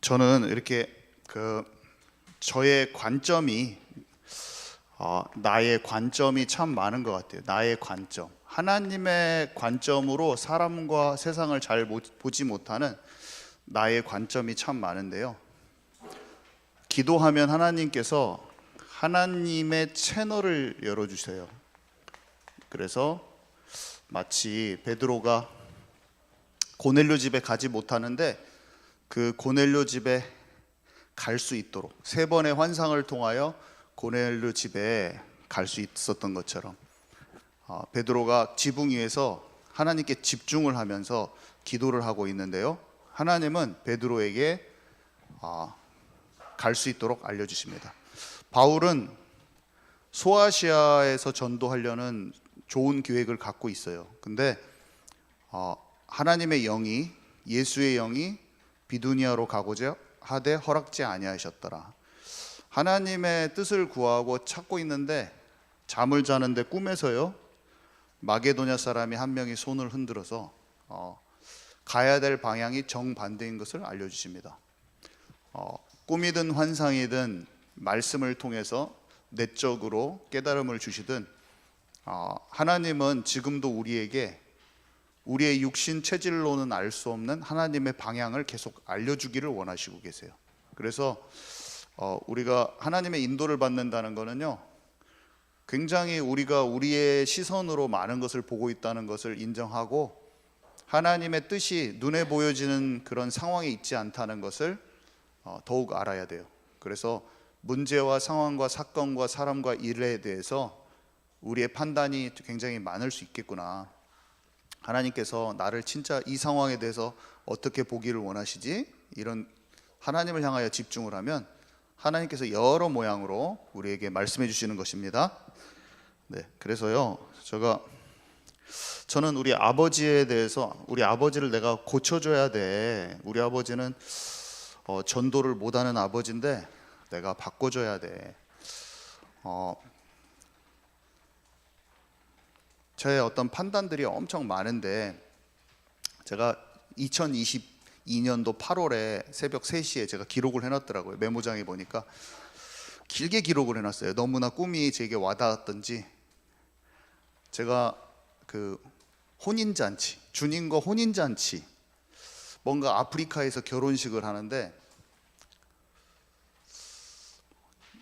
저는 이렇게 저의 관점이 나의 관점이 참 많은 것 같아요. 나의 관점, 하나님의 관점으로 사람과 세상을 잘 보지 못하는 나의 관점이 참 많은데요. 기도하면 하나님께서 하나님의 채널을 열어주세요. 그래서 마치 베드로가 고넬료 집에 가지 못하는데 그 고넬료 집에 갈 수 있도록 3번의 환상을 통하여 고넬료 집에 갈 수 있었던 것처럼 베드로가 지붕 위에서 하나님께 집중을 하면서 기도를 하고 있는데요. 하나님은 베드로에게 갈 수 있도록 알려주십니다. 바울은 소아시아에서 전도하려는 좋은 계획을 갖고 있어요. 근데 하나님의 영이, 예수의 영이 비두니아로 가고자 하되 허락지 아니하셨더라. 하나님의 뜻을 구하고 찾고 있는데 잠을 자는데 꿈에서요, 마게도냐 사람이 한 명이 손을 흔들어서 가야 될 방향이 정반대인 것을 알려주십니다. 꿈이든 환상이든 말씀을 통해서 내적으로 깨달음을 주시든 하나님은 지금도 우리에게 우리의 육신 체질로는 알 수 없는 하나님의 방향을 계속 알려주기를 원하시고 계세요. 그래서 우리가 하나님의 인도를 받는다는 것은요, 굉장히 우리가 우리의 시선으로 많은 것을 보고 있다는 것을 인정하고 하나님의 뜻이 눈에 보여지는 그런 상황에 있지 않다는 것을 더욱 알아야 돼요. 그래서 문제와 상황과 사건과 사람과 일에 대해서 우리의 판단이 굉장히 많을 수 있겠구나. 하나님께서 나를 진짜 이 상황에 대해서 어떻게 보기를 원하시지? 이런 하나님을 향하여 집중을 하면 하나님께서 여러 모양으로 우리에게 말씀해 주시는 것입니다. 네, 그래서요, 저는 우리 아버지에 대해서, 우리 아버지를 내가 고쳐줘야 돼. 우리 아버지는 전도를 못하는 아버지인데 내가 바꿔줘야 돼. 저의 어떤 판단들이 엄청 많은데, 제가 2022년도 8월에 새벽 3시에 제가 기록을 해놨더라고요. 메모장에 보니까 길게 기록을 해놨어요. 너무나 꿈이 제게 와닿았던지. 제가 혼인잔치, 주님과 혼인잔치, 뭔가 아프리카에서 결혼식을 하는데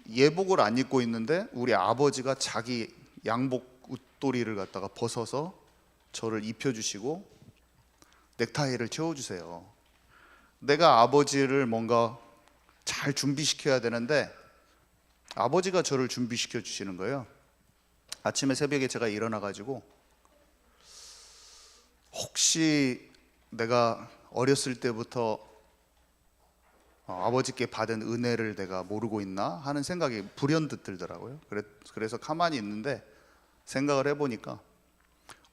예복을 안 입고 있는데 우리 아버지가 자기 양복 웃도리를 갖다가 벗어서 저를 입혀주시고 넥타이를 채워주세요. 내가 아버지를 뭔가 잘 준비시켜야 되는데 아버지가 저를 준비시켜 주시는 거예요. 아침에 새벽에 제가 일어나가지고 혹시 내가 어렸을 때부터 아버지께 받은 은혜를 내가 모르고 있나 하는 생각이 불현듯 들더라고요. 그래서 가만히 있는데 생각을 해보니까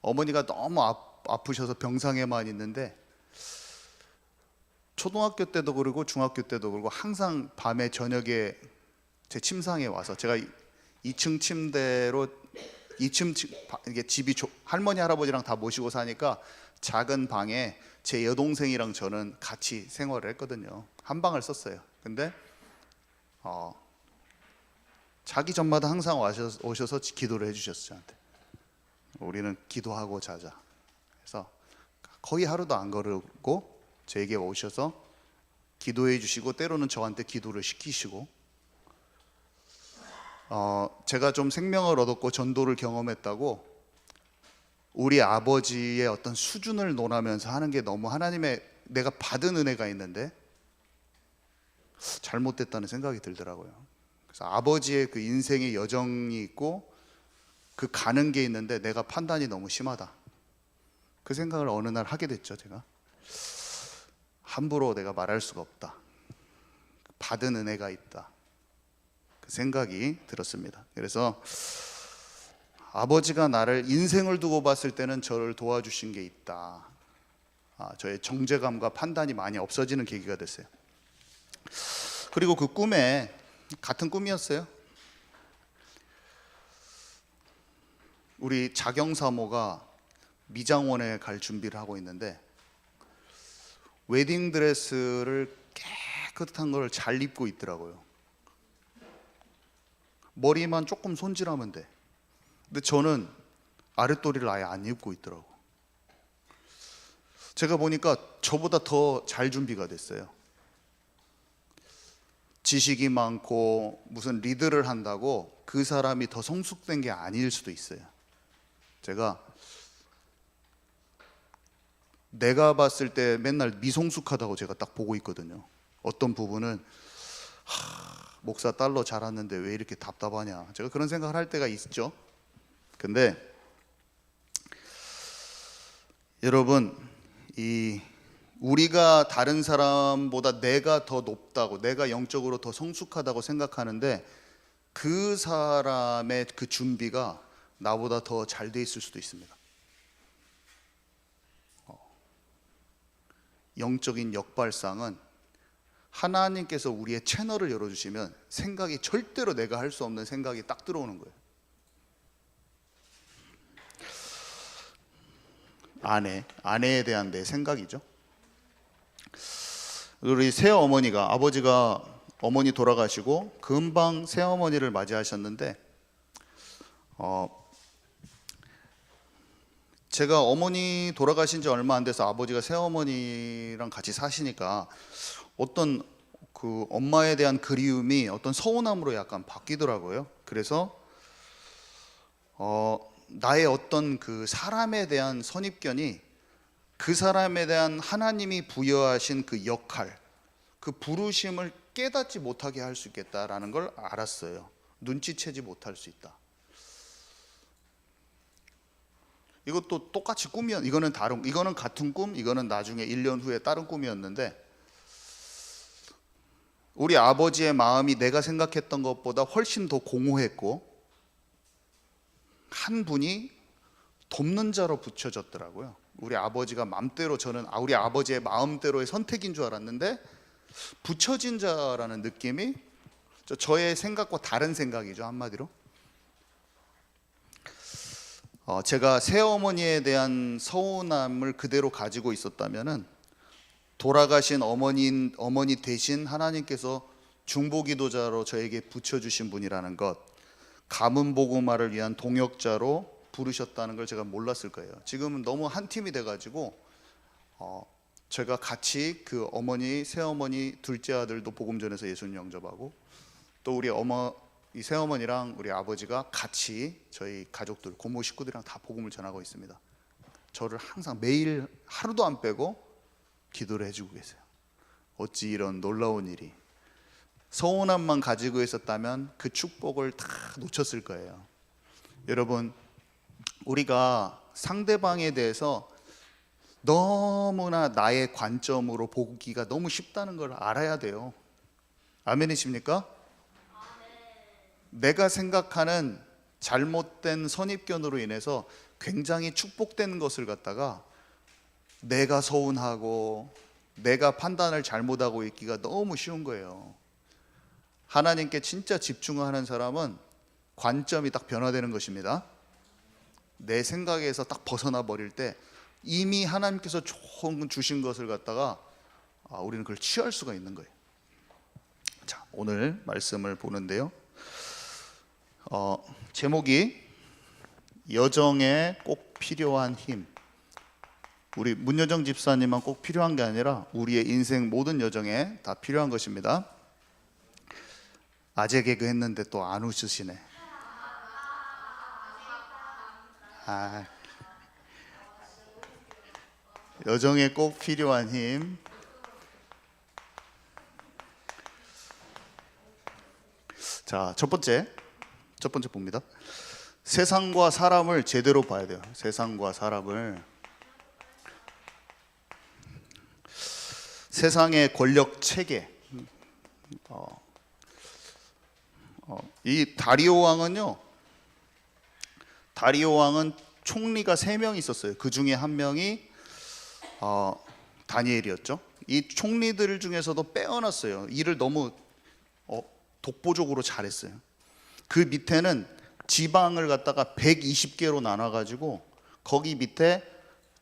어머니가 너무 아프셔서 병상에만 있는데 초등학교 때도 그러고 중학교 때도 그러고 항상 밤에 저녁에 제 침상에 와서, 제가 2층 침대로 2층 이게 집이 할머니 할아버지랑 다 모시고 사니까 작은 방에 제 여동생이랑 저는 같이 생활을 했거든요. 한 방을 썼어요. 근데 자기 전마다 항상 오셔서 기도를 해주셨어요. 저한테 우리는 기도하고 자자. 그래서 거의 하루도 안 거르고 저에게 오셔서 기도해 주시고 때로는 저한테 기도를 시키시고, 제가 좀 생명을 얻었고 전도를 경험했다고 우리 아버지의 어떤 수준을 논하면서 하는 게 너무 하나님의, 내가 받은 은혜가 있는데 잘못됐다는 생각이 들더라고요. 그래서 아버지의 그 인생의 여정이 있고 그 가는 게 있는데 내가 판단이 너무 심하다, 그 생각을 어느 날 하게 됐죠. 제가 함부로 내가 말할 수가 없다, 받은 은혜가 있다, 그 생각이 들었습니다. 그래서 아버지가 나를 인생을 두고 봤을 때는 저를 도와주신 게 있다. 저의 정죄감과 판단이 많이 없어지는 계기가 됐어요. 그리고 그 꿈에, 같은 꿈이었어요. 우리 자경사모가 미장원에 갈 준비를 하고 있는데 웨딩드레스를 깨끗한 걸 잘 입고 있더라고요. 머리만 조금 손질하면 돼. 근데 저는 아랫도리를 아예 안 입고 있더라고. 제가 보니까 저보다 더 잘 준비가 됐어요. 지식이 많고 무슨 리드를 한다고 그 사람이 더 성숙된 게 아닐 수도 있어요. 내가 봤을 때 맨날 미성숙하다고 제가 딱 보고 있거든요. 어떤 부분은 목사 딸로 자랐는데 왜 이렇게 답답하냐, 제가 그런 생각을 할 때가 있죠. 근데 여러분, 우리가 다른 사람보다 내가 더 높다고, 내가 영적으로 더 성숙하다고 생각하는데 그 사람의 그 준비가 나보다 더 잘 돼 있을 수도 있습니다. 영적인 역발상은 하나님께서 우리의 채널을 열어주시면 생각이 절대로 내가 할 수 없는 생각이 딱 들어오는 거예요. 아내에 대한 내 생각이죠. 우리 새어머니가, 아버지가 어머니 돌아가시고 금방 새어머니를 맞이하셨는데 제가 어머니 돌아가신 지 얼마 안 돼서 아버지가 새어머니랑 같이 사시니까 어떤 그 엄마에 대한 그리움이 어떤 서운함으로 약간 바뀌더라고요. 그래서 나의 어떤 그 사람에 대한 선입견이 그 사람에 대한 하나님이 부여하신 그 역할, 그 부르심을 깨닫지 못하게 할 수 있겠다라는 걸 알았어요. 눈치채지 못할 수 있다. 이것도 똑같이 꿈이었, 이거는 같은 꿈, 이거는 나중에 1년 후에 다른 꿈이었는데 우리 아버지의 마음이 내가 생각했던 것보다 훨씬 더 공허했고 한 분이 돕는 자로 붙여졌더라고요. 우리 아버지가 맘대로, 저는 우리 아버지의 마음대로의 선택인 줄 알았는데 붙여진 자라는 느낌이 저의 생각과 다른 생각이죠, 한마디로. 제가 새어머니에 대한 서운함을 그대로 가지고 있었다면은 돌아가신 어머니 대신 하나님께서 중보기도자로 저에게 붙여주신 분이라는 것, 가문복음화를 위한 동역자로 부르셨다는 걸 제가 몰랐을 거예요. 지금은 너무 한 팀이 돼가지고 제가 같이 그 새어머니 둘째 아들도 복음전에서 예수님 영접하고 또 우리 이 새어머니랑 우리 아버지가 같이 저희 가족들, 고모 식구들이랑 다 복음을 전하고 있습니다. 저를 항상 매일 하루도 안 빼고 기도를 해주고 계세요. 어찌 이런 놀라운 일이. 서운함만 가지고 있었다면 그 축복을 다 놓쳤을 거예요. 여러분, 우리가 상대방에 대해서 너무나 나의 관점으로 보기가 너무 쉽다는 걸 알아야 돼요. 아멘이십니까? 내가 생각하는 잘못된 선입견으로 인해서 굉장히 축복된 것을 갖다가 내가 서운하고 내가 판단을 잘못하고 있기가 너무 쉬운 거예요. 하나님께 진짜 집중하는 사람은 관점이 딱 변화되는 것입니다. 내 생각에서 딱 벗어나 버릴 때 이미 하나님께서 주신 것을 갖다가 우리는 그걸 취할 수가 있는 거예요. 자, 오늘 말씀을 보는데요. 제목이 여정에 꼭 필요한 힘. 우리 문여정 집사님만 꼭 필요한 게 아니라 우리의 인생 모든 여정에 다 필요한 것입니다. 아재 개그 했는데 또 안 웃으시네. 여정에 꼭 필요한 힘. 자, 첫 번째 봅니다. 세상과 사람을 제대로 봐야 돼요. 세상과 사람을. 세상의 권력 체계. 이 다리오 왕은 총리가 3명 있었어요. 그 중에 한 명이 다니엘이었죠. 이 총리들 중에서도 빼어났어요. 일을 너무 독보적으로 잘했어요. 그 밑에는 지방을 갖다가 120개로 나눠가지고 거기 밑에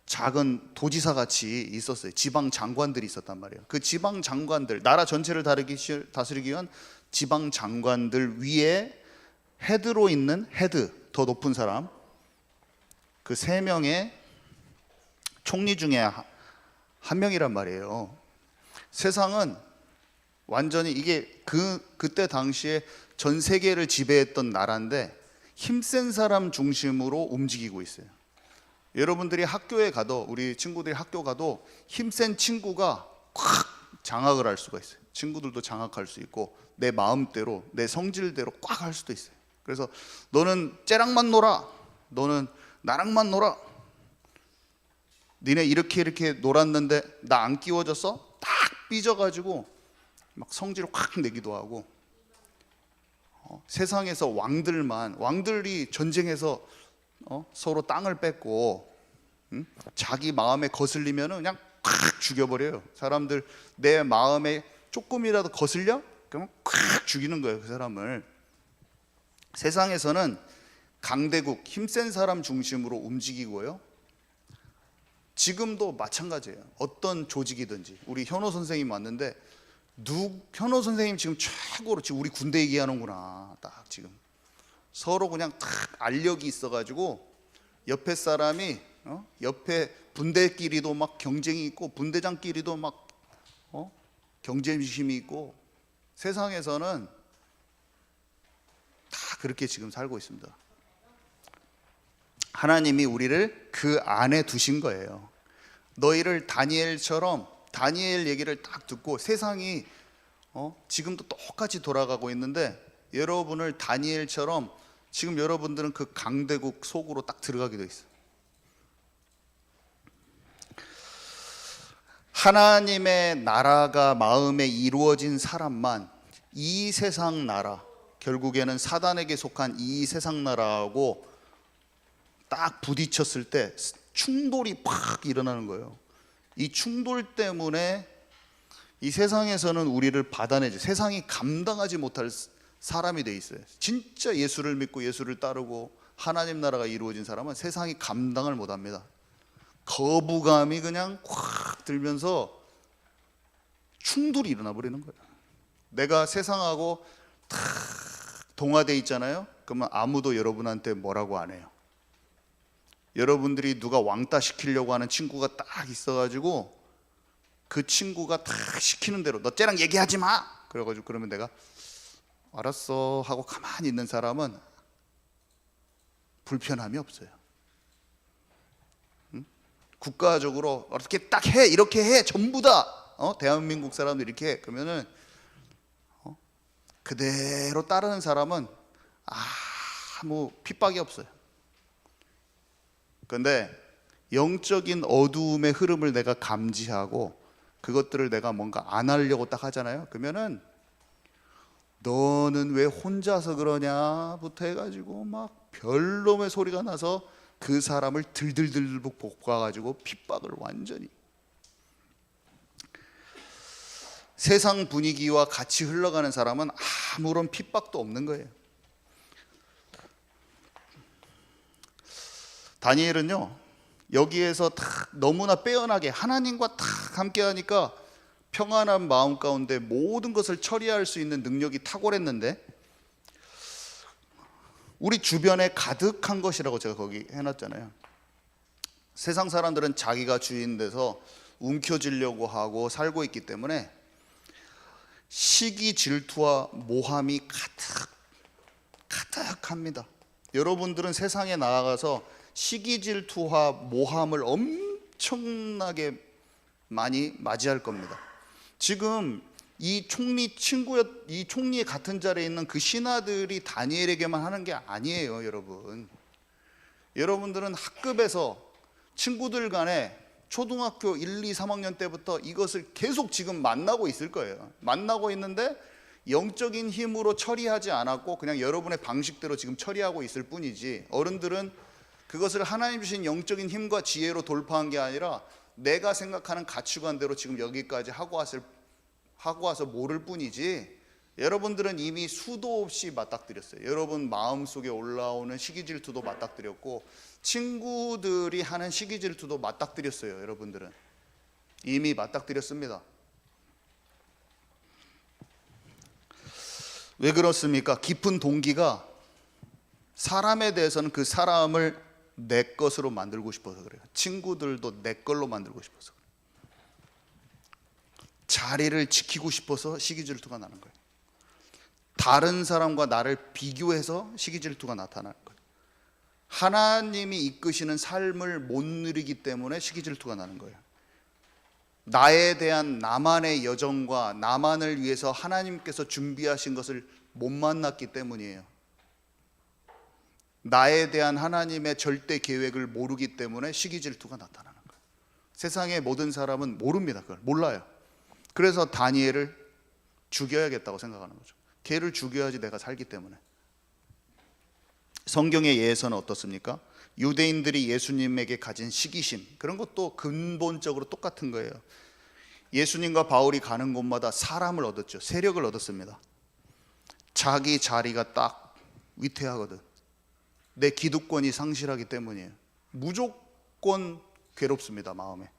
작은 도지사 같이 있었어요. 지방 장관들이 있었단 말이에요. 그 지방 장관들, 나라 전체를 다스리기 위한 지방 장관들 위에 헤드로 있는 헤드, 더 높은 사람, 그 세 명의 총리 중에 한 명이란 말이에요. 세상은 완전히 이게 그때 당시에 전 세계를 지배했던 나라인데 힘센 사람 중심으로 움직이고 있어요. 여러분들이 학교에 가도, 우리 친구들이 학교 가도 힘센 친구가 콱 장악을 할 수가 있어요. 친구들도 장악할 수 있고 내 마음대로, 내 성질대로 꽉 할 수도 있어요. 그래서 너는 쟤랑만 놀아, 너는 나랑만 놀아, 니네 이렇게 놀았는데 나 안 끼워줬어? 딱 삐져가지고 막 성질을 확 내기도 하고, 세상에서 왕들이 전쟁해서 서로 땅을 뺏고, 자기 마음에 거슬리면 그냥 콱 죽여버려요. 사람들 내 마음에 조금이라도 거슬려? 그러면 콱 죽이는 거예요, 그 사람을. 세상에서는 강대국, 힘센 사람 중심으로 움직이고요. 지금도 마찬가지예요. 어떤 조직이든지. 우리 현호 선생님 왔는데 현호 선생님 지금 최고로, 지금 우리 군대 얘기하는구나. 딱 지금 서로 그냥 딱 알력이 있어가지고 옆에 사람이 옆에 분대끼리도 막 경쟁이 있고 분대장끼리도 막 경쟁심이 있고, 세상에서는 다 그렇게 지금 살고 있습니다. 하나님이 우리를 그 안에 두신 거예요. 너희를 다니엘처럼, 다니엘 얘기를 딱 듣고 세상이 지금도 똑같이 돌아가고 있는데 여러분을 다니엘처럼 지금 여러분들은 그 강대국 속으로 딱 들어가게 돼 있어요. 하나님의 나라가 마음에 이루어진 사람만 이 세상 나라, 결국에는 사단에게 속한 이 세상 나라하고 딱 부딪혔을 때 충돌이 팍 일어나는 거예요. 이 충돌 때문에 이 세상에서는 우리를 받아내지, 세상이 감당하지 못할 사람이 돼 있어요. 진짜 예수를 믿고 예수를 따르고 하나님 나라가 이루어진 사람은 세상이 감당을 못합니다. 거부감이 그냥 확 들면서 충돌이 일어나 버리는 거예요. 내가 세상하고 탁 동화돼 있잖아요. 그러면 아무도 여러분한테 뭐라고 안 해요. 여러분들이 누가 왕따 시키려고 하는 친구가 딱 있어가지고 그 친구가 딱 시키는 대로 너 쟤랑 얘기하지 마! 그래가지고 그러면 내가 알았어 하고 가만히 있는 사람은 불편함이 없어요. 국가적으로 어떻게 딱 해, 이렇게 해, 전부 다 대한민국 사람들 이렇게 해. 그러면은 그대로 따르는 사람은 아무 핍박이 없어요. 그런데 영적인 어두움의 흐름을 내가 감지하고 그것들을 내가 뭔가 안 하려고 딱 하잖아요. 그러면은 너는 왜 혼자서 그러냐부터 해가지고 막 별놈의 소리가 나서 그 사람을 들들들 볶아가지고 핍박을 완전히, 세상 분위기와 같이 흘러가는 사람은 아무런 핍박도 없는 거예요. 다니엘은요, 여기에서 딱 너무나 빼어나게 하나님과 딱 함께 하니까 평안한 마음 가운데 모든 것을 처리할 수 있는 능력이 탁월했는데, 우리 주변에 가득한 것이라고 제가 거기 해놨잖아요. 세상 사람들은 자기가 주인 돼서 움켜쥐려고 하고 살고 있기 때문에 시기, 질투와 모함이 가득합니다. 여러분들은 세상에 나아가서 시기, 질투와 모함을 엄청나게 많이 맞이할 겁니다. 지금 이 총리 같은 자리에 있는 그 신하들이 다니엘에게만 하는 게 아니에요, 여러분. 여러분들은 학급에서 친구들 간에 초등학교 1, 2, 3학년 때부터 이것을 계속 지금 만나고 있을 거예요. 만나고 있는데 영적인 힘으로 처리하지 않았고 그냥 여러분의 방식대로 지금 처리하고 있을 뿐이지, 어른들은 그것을 하나님 주신 영적인 힘과 지혜로 돌파한 게 아니라 내가 생각하는 가치관대로 지금 여기까지 하고 와서 모를 뿐이지, 여러분들은 이미 수도 없이 맞닥뜨렸어요. 여러분 마음속에 올라오는 시기 질투도 맞닥뜨렸고 친구들이 하는 시기 질투도 맞닥뜨렸어요. 여러분들은 이미 맞닥뜨렸습니다. 왜 그렇습니까? 깊은 동기가 사람에 대해서는 그 사람을 내 것으로 만들고 싶어서 그래요. 친구들도 내 걸로 만들고 싶어서 그래요. 자리를 지키고 싶어서 시기 질투가 나는 거예요. 다른 사람과 나를 비교해서 시기 질투가 나타나는 거예요. 하나님이 이끄시는 삶을 못 누리기 때문에 시기 질투가 나는 거예요. 나에 대한 나만의 여정과 나만을 위해서 하나님께서 준비하신 것을 못 만났기 때문이에요. 나에 대한 하나님의 절대 계획을 모르기 때문에 시기 질투가 나타나는 거예요. 세상의 모든 사람은 모릅니다. 그걸 몰라요. 그래서 다니엘을 죽여야겠다고 생각하는 거죠. 걔를 죽여야지 내가 살기 때문에. 성경의 예에서는 어떻습니까? 유대인들이 예수님에게 가진 시기심, 그런 것도 근본적으로 똑같은 거예요. 예수님과 바울이 가는 곳마다 사람을 얻었죠. 세력을 얻었습니다. 자기 자리가 딱 위태하거든. 내 기득권이 상실하기 때문이에요. 무조건 괴롭습니다, 마음에.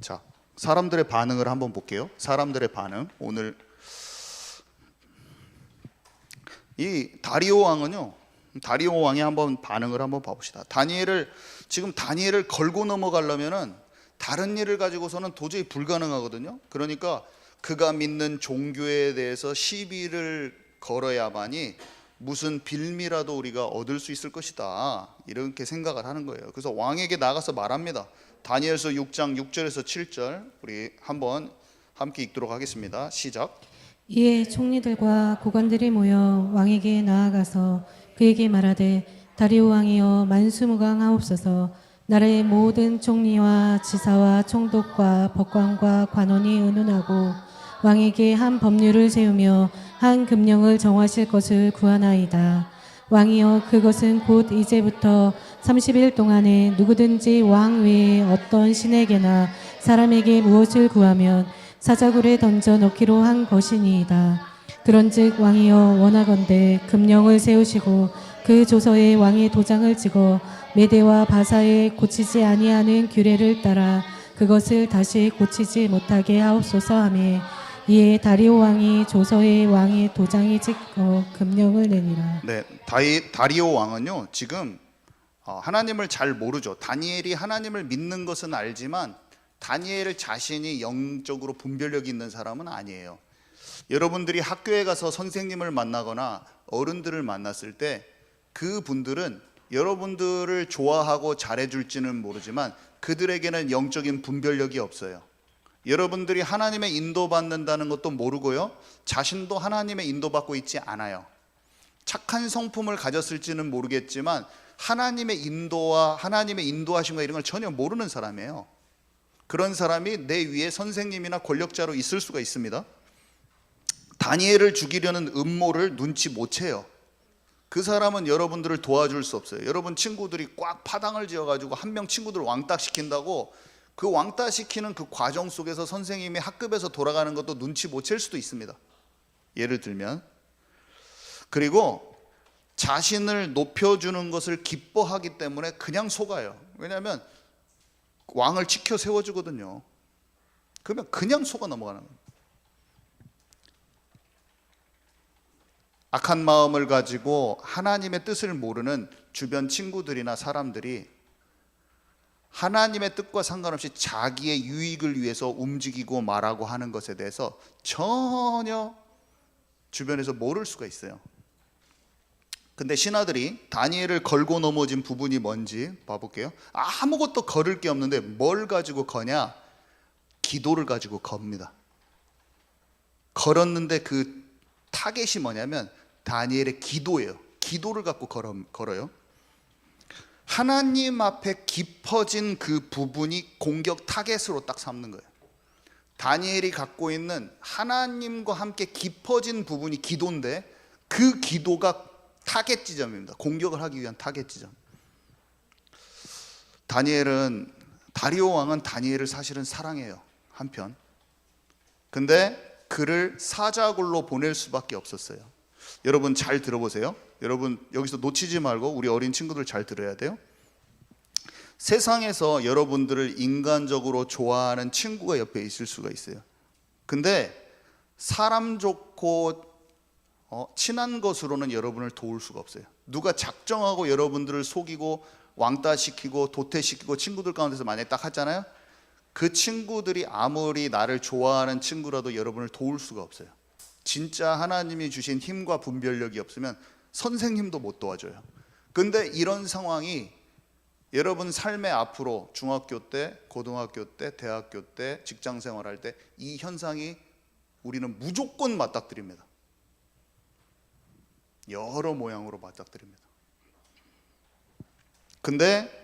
자, 사람들의 반응을 한번 볼게요. 사람들의 반응. 오늘 이 다리오 왕은요, 다리오 왕이 한번 반응을 한번 봐봅시다. 지금 다니엘을 걸고 넘어가려면은 다른 일을 가지고서는 도저히 불가능하거든요. 그러니까 그가 믿는 종교에 대해서 시비를 걸어야만이 무슨 빌미라도 우리가 얻을 수 있을 것이다, 이렇게 생각을 하는 거예요. 그래서 왕에게 나가서 말합니다. 다니엘서 6장 6절에서 7절 우리 한번 함께 읽도록 하겠습니다. 시작. 이에 총리들과 고관들이 모여 왕에게 나아가서 그에게 말하되 다리오 왕이여 만수무강하옵소서. 나라의 모든 총리와 지사와 총독과 법관과 관원이 의논하고 왕에게 한 법률을 세우며 한 금령을 정하실 것을 구하나이다. 왕이여 그것은 곧 이제부터 30일 동안에 누구든지 왕 외에 어떤 신에게나 사람에게 무엇을 구하면 사자굴에 던져 넣기로 한 것이니이다. 그런즉 왕이여 원하건대 금령을 세우시고 그 조서에 왕의 도장을 찍어 메대와 바사에 고치지 아니하는 규례를 따라 그것을 다시 고치지 못하게 하옵소서 하며 이에 다리오 왕이 조서에 왕의 도장이 찍어 금령을 내니라. 네, 다리오 왕은요 지금 하나님을 잘 모르죠. 다니엘이 하나님을 믿는 것은 알지만 다니엘 자신이 영적으로 분별력이 있는 사람은 아니에요. 여러분들이 학교에 가서 선생님을 만나거나 어른들을 만났을 때 그분들은 여러분들을 좋아하고 잘해줄지는 모르지만 그들에게는 영적인 분별력이 없어요. 여러분들이 하나님의 인도받는다는 것도 모르고요, 자신도 하나님의 인도받고 있지 않아요. 착한 성품을 가졌을지는 모르겠지만 하나님의 인도와 하나님의 인도하심과 이런 걸 전혀 모르는 사람이에요. 그런 사람이 내 위에 선생님이나 권력자로 있을 수가 있습니다. 다니엘을 죽이려는 음모를 눈치 못 채요. 그 사람은 여러분들을 도와줄 수 없어요. 여러분 친구들이 꽉 파당을 지어가지고 한 명 친구들을 왕따시킨다고 그 왕따시키는 그 과정 속에서 선생님이 학급에서 돌아가는 것도 눈치 못 챌 수도 있습니다. 예를 들면. 그리고 자신을 높여주는 것을 기뻐하기 때문에 그냥 속아요. 왜냐하면 왕을 지켜 세워주거든요. 그러면 그냥 속아 넘어가는 거예요. 악한 마음을 가지고 하나님의 뜻을 모르는 주변 친구들이나 사람들이 하나님의 뜻과 상관없이 자기의 유익을 위해서 움직이고 말하고 하는 것에 대해서 전혀 주변에서 모를 수가 있어요. 근데 신하들이 다니엘을 걸고 넘어진 부분이 뭔지 봐볼게요. 아무것도 걸을 게 없는데 뭘 가지고 거냐? 기도를 가지고 겁니다. 걸었는데 그 타겟이 뭐냐면 다니엘의 기도예요. 기도를 갖고 걸어요. 하나님 앞에 깊어진 그 부분이 공격 타겟으로 딱 삼는 거예요. 다니엘이 갖고 있는 하나님과 함께 깊어진 부분이 기도인데 그 기도가 타겟 지점입니다. 공격을 하기 위한 타겟 지점. 다리오 왕은 다니엘을 사실은 사랑해요. 한편. 근데 그를 사자굴로 보낼 수밖에 없었어요. 여러분 잘 들어보세요. 여러분 여기서 놓치지 말고 우리 어린 친구들 잘 들어야 돼요. 세상에서 여러분들을 인간적으로 좋아하는 친구가 옆에 있을 수가 있어요. 근데 사람 좋고 친한 것으로는 여러분을 도울 수가 없어요. 누가 작정하고 여러분들을 속이고 왕따시키고 도태시키고 친구들 가운데서 만약에 딱 하잖아요. 그 친구들이 아무리 나를 좋아하는 친구라도 여러분을 도울 수가 없어요. 진짜 하나님이 주신 힘과 분별력이 없으면 선생님도 못 도와줘요. 근데 이런 상황이 여러분 삶의 앞으로 중학교 때, 고등학교 때, 대학교 때, 직장 생활할 때 이 현상이 우리는 무조건 맞닥뜨립니다. 여러 모양으로 맞닥뜨립니다. 근데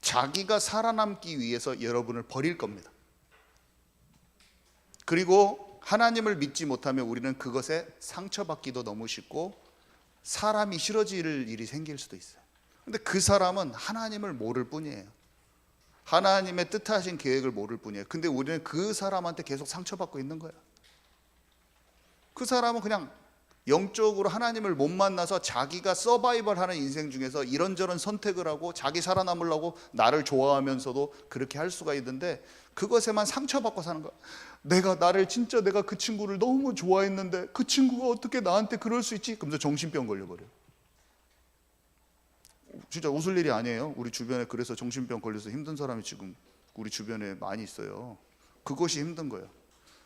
자기가 살아남기 위해서 여러분을 버릴 겁니다. 그리고 하나님을 믿지 못하면 우리는 그것에 상처받기도 너무 쉽고 사람이 싫어질 일이 생길 수도 있어요. 근데 그 사람은 하나님을 모를 뿐이에요. 하나님의 뜻하신 계획을 모를 뿐이에요. 근데 우리는 그 사람한테 계속 상처받고 있는 거예요. 그 사람은 그냥 영적으로 하나님을 못 만나서 자기가 서바이벌 하는 인생 중에서 이런저런 선택을 하고 자기 살아남으려고 나를 좋아하면서도 그렇게 할 수가 있는데 그것에만 상처받고 사는 거야. 내가 그 친구를 너무 좋아했는데 그 친구가 어떻게 나한테 그럴 수 있지? 그러면서 정신병 걸려버려요. 진짜 웃을 일이 아니에요. 우리 주변에 그래서 정신병 걸려서 힘든 사람이 지금 우리 주변에 많이 있어요. 그것이 힘든 거예요.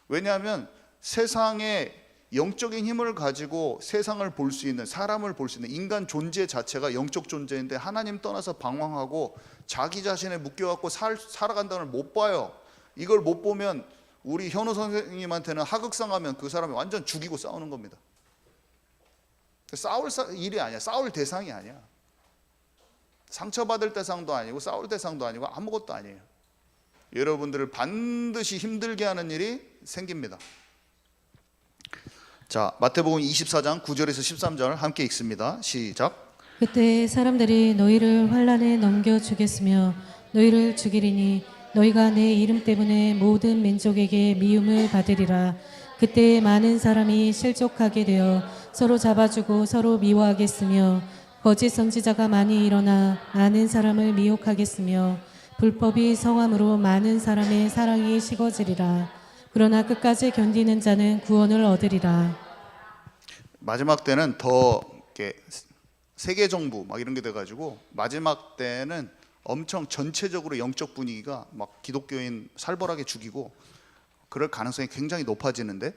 왜냐하면 세상에 영적인 힘을 가지고 세상을 볼 수 있는, 사람을 볼 수 있는 인간 존재 자체가 영적 존재인데 하나님 떠나서 방황하고 자기 자신에 묶여갖고 살아간다는 걸 못 봐요. 이걸 못 보면 우리 현우 선생님한테는 하극상하면 그 사람이 완전 죽이고 싸우는 겁니다. 싸울 일이 아니야. 싸울 대상이 아니야. 상처받을 대상도 아니고 싸울 대상도 아니고 아무것도 아니에요. 여러분들을 반드시 힘들게 하는 일이 생깁니다. 자, 마태복음 24장 9절에서 13절 함께 읽습니다. 시작. 그때 사람들이 너희를 환란에 넘겨 주겠으며 너희를 죽이리니 너희가 내 이름 때문에 모든 민족에게 미움을 받으리라. 그때 많은 사람이 실족하게 되어 서로 잡아주고 서로 미워하겠으며 거짓 선지자가 많이 일어나 많은 사람을 미혹하겠으며 불법이 성함으로 많은 사람의 사랑이 식어지리라. 그러나 끝까지 견디는 자는 구원을 얻으리라. 마지막 때는 더 이렇게 세계 정부 막 이런 게 돼가지고 마지막 때는 엄청 전체적으로 영적 분위기가 막 기독교인 살벌하게 죽이고 그럴 가능성이 굉장히 높아지는데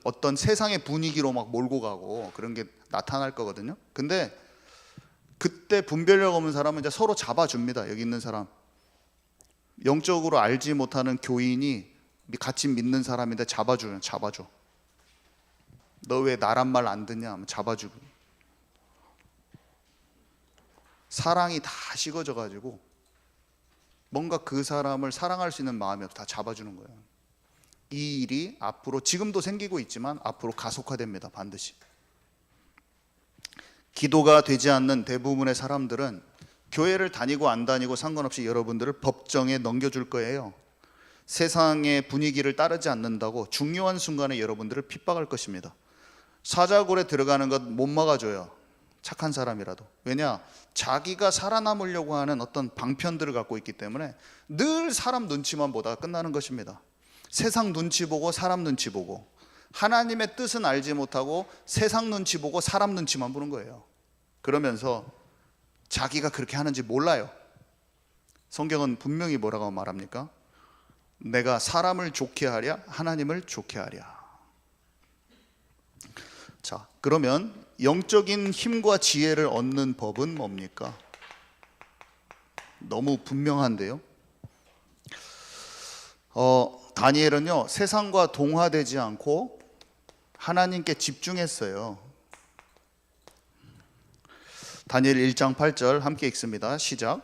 어떤 세상의 분위기로 막 몰고 가고 그런 게 나타날 거거든요. 근데 그때 분별력 없는 사람은 이제 서로 잡아줍니다. 여기 있는 사람 영적으로 알지 못하는 교인이 같이 믿는 사람인데 잡아줘. 너 왜 나란 말 안 듣냐 하면 잡아주고 사랑이 다 식어져 가지고 뭔가 그 사람을 사랑할 수 있는 마음이 없어 다 잡아주는 거예요. 이 일이 앞으로 지금도 생기고 있지만 앞으로 가속화됩니다. 반드시. 기도가 되지 않는 대부분의 사람들은 교회를 다니고 안 다니고 상관없이 여러분들을 법정에 넘겨줄 거예요. 세상의 분위기를 따르지 않는다고 중요한 순간에 여러분들을 핍박할 것입니다. 사자굴에 들어가는 것 못 막아줘요. 착한 사람이라도. 왜냐? 자기가 살아남으려고 하는 어떤 방편들을 갖고 있기 때문에 늘 사람 눈치만 보다가 끝나는 것입니다. 세상 눈치 보고 사람 눈치 보고 하나님의 뜻은 알지 못하고 세상 눈치 보고 사람 눈치만 보는 거예요. 그러면서 자기가 그렇게 하는지 몰라요. 성경은 분명히 뭐라고 말합니까? 내가 사람을 좋게 하랴 하나님을 좋게 하랴. 자, 그러면 영적인 힘과 지혜를 얻는 법은 뭡니까? 너무 분명한데요. 다니엘은요 세상과 동화되지 않고 하나님께 집중했어요. 다니엘 1장 8절 함께 읽습니다. 시작.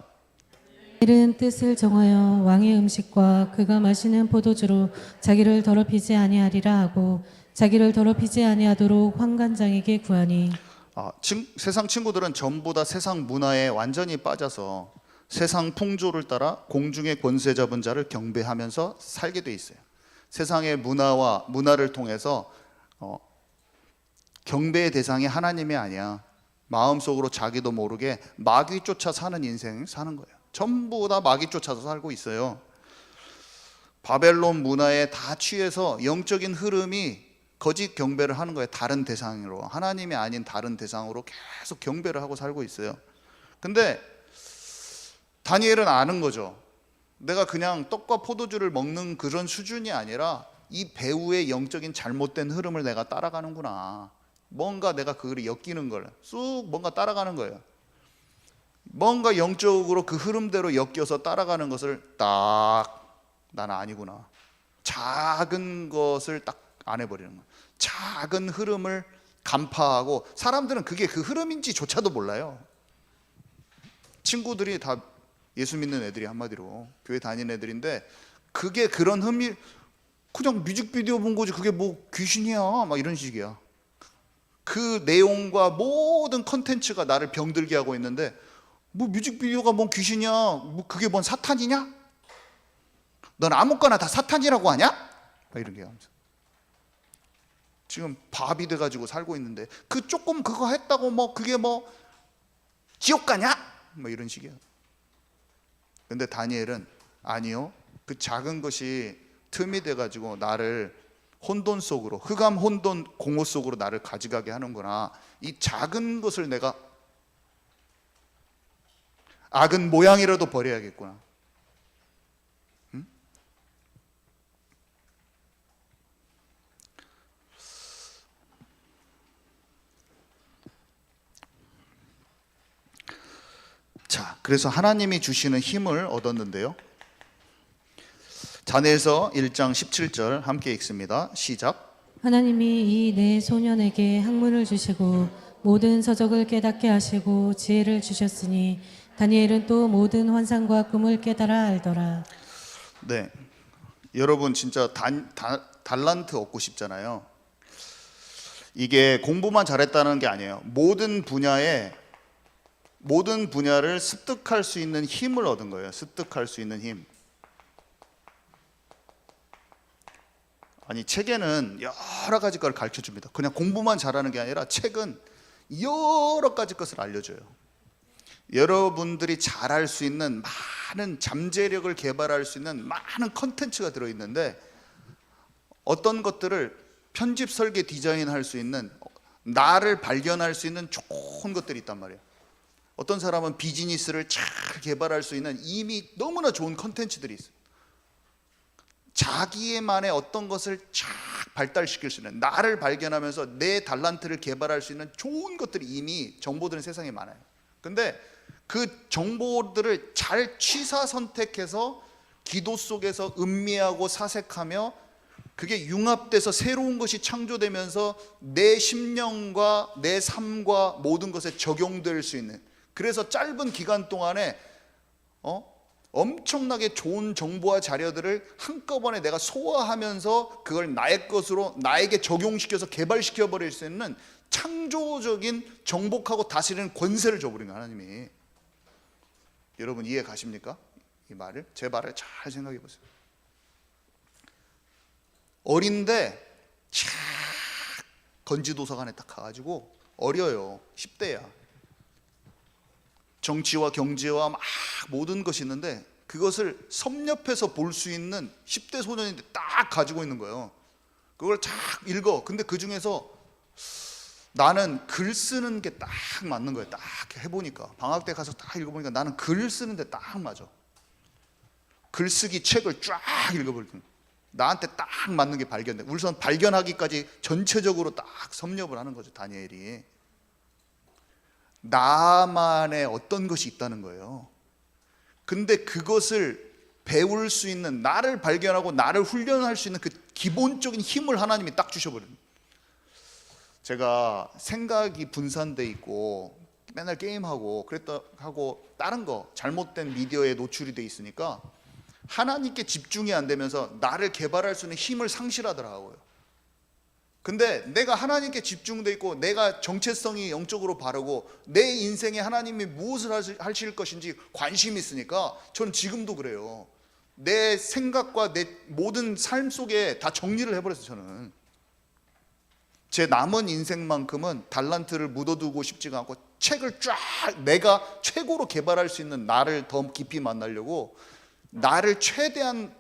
다니엘은 뜻을 정하여 왕의 음식과 그가 마시는 포도주로 자기를 더럽히지 아니하리라 하고 자기를 더럽히지 아니하도록 환관장에게 구하니. 세상 친구들은 전부 다 세상 문화에 완전히 빠져서 세상 풍조를 따라 공중의 권세 잡은 자를 경배하면서 살게 돼 있어요. 세상의 문화를 통해서 경배의 대상이 하나님이 아니야. 마음속으로 자기도 모르게 마귀 쫓아 사는 인생 사는 거예요. 전부 다 마귀 쫓아서 살고 있어요. 바벨론 문화에 다 취해서 영적인 흐름이 거짓 경배를 하는 거예요. 다른 대상으로, 하나님이 아닌 다른 대상으로 계속 경배를 하고 살고 있어요. 근데 다니엘은 아는 거죠. 내가 그냥 떡과 포도주를 먹는 그런 수준이 아니라 이 배우의 영적인 잘못된 흐름을 내가 따라가는구나. 뭔가 내가 그걸 엮이는 걸 쑥 뭔가 따라가는 거예요. 뭔가 영적으로 그 흐름대로 엮여서 따라가는 것을 딱 나는 아니구나. 작은 것을 딱 안 해버리는 거예요. 작은 흐름을 간파하고, 사람들은 그게 그 흐름인지조차도 몰라요. 친구들이 다 예수 믿는 애들이, 한마디로 교회 다니는 애들인데, 그게 그런 흠이 그냥 뮤직비디오 본 거지 그게 뭐 귀신이야 막 이런 식이야. 그 내용과 모든 컨텐츠가 나를 병들게 하고 있는데, 뭐 뮤직비디오가 뭔 귀신이야, 뭐 그게 뭔 사탄이냐, 넌 아무거나 다 사탄이라고 하냐, 막 이런 게 하면서 지금 밥이 돼가지고 살고 있는데, 그 조금 그거 했다고 뭐 그게 뭐 지옥 가냐, 뭐 이런 식이야. 근데 다니엘은 아니요, 그 작은 것이 틈이 돼가지고 나를 혼돈 속으로, 흑암 혼돈 공허 속으로 나를 가져가게 하는구나. 이 작은 것을 내가 악은 모양이라도 버려야겠구나. 응? 자, 그래서 하나님이 주시는 힘을 얻었는데요. 다니엘서 1장 17절 함께 읽습니다. 시작. 하나님이 이 네 소년에게 학문을 주시고 모든 서적을 깨닫게 하시고 지혜를 주셨으니 다니엘은 또 모든 환상과 꿈을 깨달아 알더라. 네, 여러분 진짜 달란트 얻고 싶잖아요. 이게 공부만 잘했다는 게 아니에요. 모든 분야를 습득할 수 있는 힘을 얻은 거예요. 습득할 수 있는 힘. 아니, 책에는 여러 가지 걸 가르쳐 줍니다. 그냥 공부만 잘하는 게 아니라 책은 여러 가지 것을 알려줘요. 여러분들이 잘할 수 있는 많은 잠재력을 개발할 수 있는 많은 컨텐츠가 들어있는데, 어떤 것들을 편집, 설계, 디자인할 수 있는, 나를 발견할 수 있는 좋은 것들이 있단 말이에요. 어떤 사람은 비즈니스를 잘 개발할 수 있는 이미 너무나 좋은 컨텐츠들이 있어요. 자기만의 어떤 것을 쫙 발달시킬 수 있는, 나를 발견하면서 내 달란트를 개발할 수 있는 좋은 것들이 이미, 정보들은 세상에 많아요. 근데 그 정보들을 잘 취사 선택해서 기도 속에서 음미하고 사색하며 그게 융합돼서 새로운 것이 창조되면서 내 심령과 내 삶과 모든 것에 적용될 수 있는, 그래서 짧은 기간 동안에 엄청나게 좋은 정보와 자료들을 한꺼번에 내가 소화하면서 그걸 나의 것으로, 나에게 적용시켜서 개발시켜 버릴 수 있는 창조적인 정복하고 다스리는 권세를 줘버린 거예요, 하나님이. 여러분 이해 가십니까? 이 말을, 제 말을 잘 생각해 보세요. 어린데 쫙 건지도서관에 딱 가가지고, 어려요, 10대야. 정치와 경제와 막 모든 것이 있는데 그것을 섭렵해서 볼 수 있는 10대 소년인데 딱 가지고 있는 거예요. 그걸 쫙 읽어. 근데 그 중에서 나는 글 쓰는 게 딱 맞는 거예요. 딱 해보니까, 방학 때 가서 딱 읽어보니까 나는 글 쓰는데 딱 맞아. 글쓰기 책을 쫙 읽어버리더니 나한테 딱 맞는 게 발견돼. 우선 발견하기까지 전체적으로 딱 섭렵을 하는 거죠, 다니엘이. 나만의 어떤 것이 있다는 거예요. 근데 그것을 배울 수 있는, 나를 발견하고 나를 훈련할 수 있는 그 기본적인 힘을 하나님이 딱 주셔버려요. 제가 생각이 분산돼 있고 맨날 게임하고 그랬다 하고 다른 거 잘못된 미디어에 노출이 돼 있으니까 하나님께 집중이 안 되면서 나를 개발할 수 있는 힘을 상실하더라고요. 근데 내가 하나님께 집중돼 있고 내가 정체성이 영적으로 바르고 내 인생에 하나님이 무엇을 하실 것인지 관심이 있으니까, 저는 지금도 그래요. 내 생각과 내 모든 삶 속에 다 정리를 해버렸어요. 저는 제 남은 인생만큼은 달란트를 묻어두고 싶지가 않고 책을 쫙 내가 최고로 개발할 수 있는 나를 더 깊이 만나려고 나를 최대한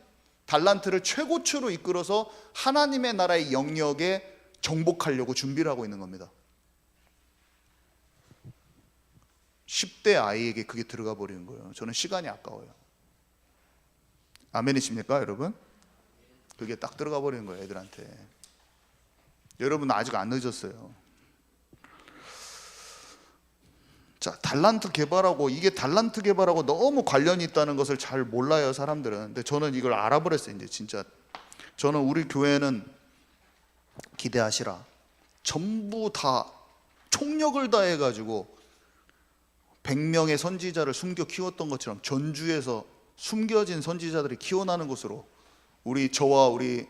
달란트를 최고치로 이끌어서 하나님의 나라의 영역에 정복하려고 준비를 하고 있는 겁니다. 10대 아이에게 그게 들어가 버리는 거예요. 저는 시간이 아까워요. 아멘이십니까 여러분? 그게 딱 들어가 버리는 거예요 애들한테. 여러분 아직 안 늦었어요. 자, 달란트 개발하고 이게 달란트 개발하고 너무 관련이 있다는 것을 잘 몰라요 사람들은. 근데 저는 이걸 알아버렸어요. 이제 진짜 저는 우리 교회는 기대하시라 전부 다 총력을 다해가지고 100명의 선지자를 숨겨 키웠던 것처럼 전주에서 숨겨진 선지자들이 키워나는 곳으로 저와 우리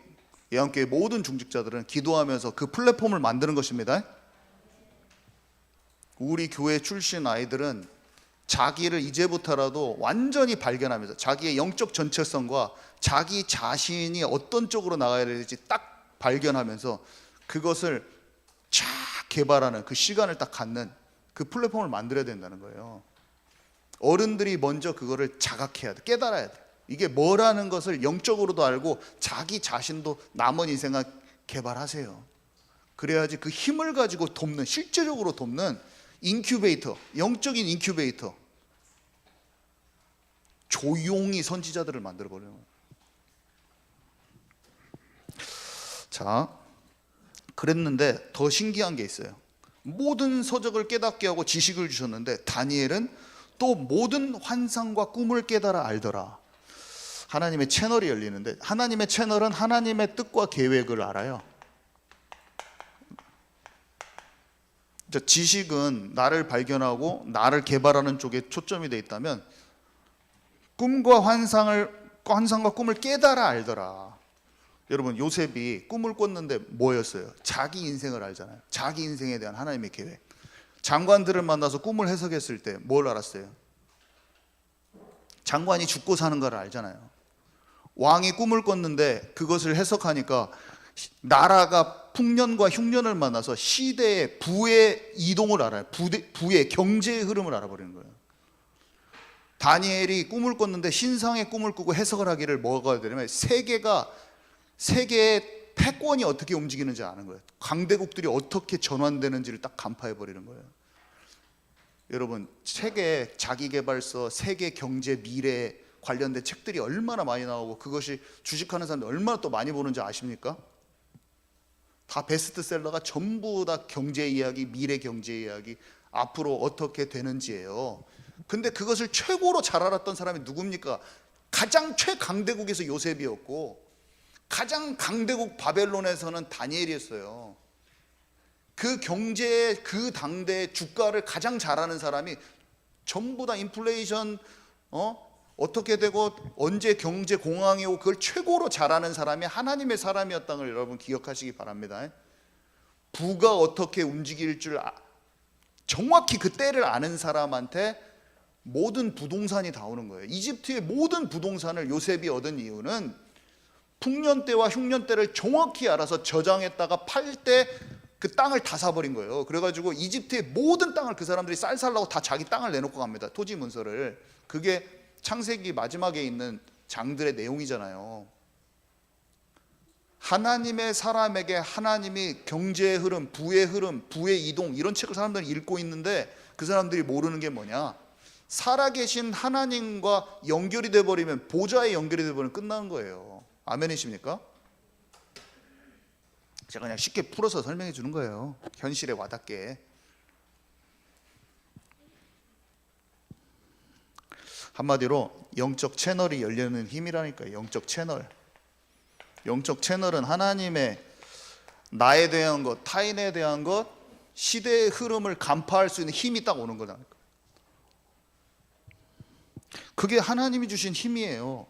예언교회 모든 중직자들은 기도하면서 그 플랫폼을 만드는 것입니다. 우리 교회 출신 아이들은 자기를 이제부터라도 완전히 발견하면서 자기의 영적 전체성과 자기 자신이 어떤 쪽으로 나가야 될지 딱 발견하면서 그것을 쫙 개발하는 그 시간을 딱 갖는 그 플랫폼을 만들어야 된다는 거예요. 어른들이 먼저 그거를 자각해야 돼. 깨달아야 돼. 이게 뭐라는 것을 영적으로도 알고 자기 자신도 남은 인생을 개발하세요. 그래야지 그 힘을 가지고 돕는, 실제적으로 돕는 인큐베이터, 영적인 인큐베이터, 조용히 선지자들을 만들어버려요. 자, 그랬는데 더 신기한 게 있어요. 모든 서적을 깨닫게 하고 지식을 주셨는데 다니엘은 또 모든 환상과 꿈을 깨달아 알더라. 하나님의 채널이 열리는데, 하나님의 채널은 하나님의 뜻과 계획을 알아요. 지식은 나를 발견하고 나를 개발하는 쪽에 초점이 돼 있다면 꿈과 환상과 꿈을 깨달아 알더라. 여러분 요셉이 꿈을 꿨는데 뭐였어요? 자기 인생을 알잖아요. 자기 인생에 대한 하나님의 계획. 장관들을 만나서 꿈을 해석했을 때 뭘 알았어요? 장관이 죽고 사는 걸 알잖아요. 왕이 꿈을 꿨는데 그것을 해석하니까 나라가 풍년과 흉년을 만나서 시대의 부의 이동을 알아요. 부의 경제의 흐름을 알아버리는 거예요. 다니엘이 꿈을 꿨는데 신상의 꿈을 꾸고 해석을 하기를 뭐가 되냐면 세계의 패권이 어떻게 움직이는지 아는 거예요. 강대국들이 어떻게 전환되는지를 딱 간파해 버리는 거예요. 여러분 세계 자기개발서, 세계 경제 미래 관련된 책들이 얼마나 많이 나오고 그것이 주식하는 사람들 얼마나 또 많이 보는지 아십니까? 다 베스트셀러가 전부 다 경제 이야기, 미래 경제 이야기, 앞으로 어떻게 되는지예요. 근데 그것을 최고로 잘 알았던 사람이 누굽니까? 가장 최강대국에서 요셉이었고 가장 강대국 바벨론에서는 다니엘이었어요. 그 경제의 그 당대의 주가를 가장 잘 아는 사람이 전부 다 인플레이션 어떻게 되고 언제 경제 공황이 오고 그걸 최고로 잘 아는 사람이 하나님의 사람이었다는 걸 여러분 기억하시기 바랍니다. 부가 어떻게 움직일 줄 정확히 그 때를 아는 사람한테 모든 부동산이 다 오는 거예요. 이집트의 모든 부동산을 요셉이 얻은 이유는 풍년 때와 흉년 때를 정확히 알아서 저장했다가 팔 때 그 땅을 다 사버린 거예요. 그래가지고 이집트의 모든 땅을 그 사람들이 쌀 살라고 다 자기 땅을 내놓고 갑니다. 토지 문서를. 그게 창세기 마지막에 있는 장들의 내용이잖아요. 하나님의 사람에게 하나님이 경제의 흐름, 부의 흐름, 부의 이동 이런 책을 사람들이 읽고 있는데 그 사람들이 모르는 게 뭐냐? 살아계신 하나님과 연결이 돼버리면, 보좌에 연결이 돼버리면 끝나는 거예요. 아멘이십니까? 제가 그냥 쉽게 풀어서 설명해 주는 거예요. 현실에 와닿게. 한마디로 영적 채널이 열리는 힘이라니까요. 영적 채널. 영적 채널은 하나님의 나에 대한 것, 타인에 대한 것, 시대의 흐름을 간파할 수 있는 힘이 딱 오는 거라니까요. 그게 하나님이 주신 힘이에요.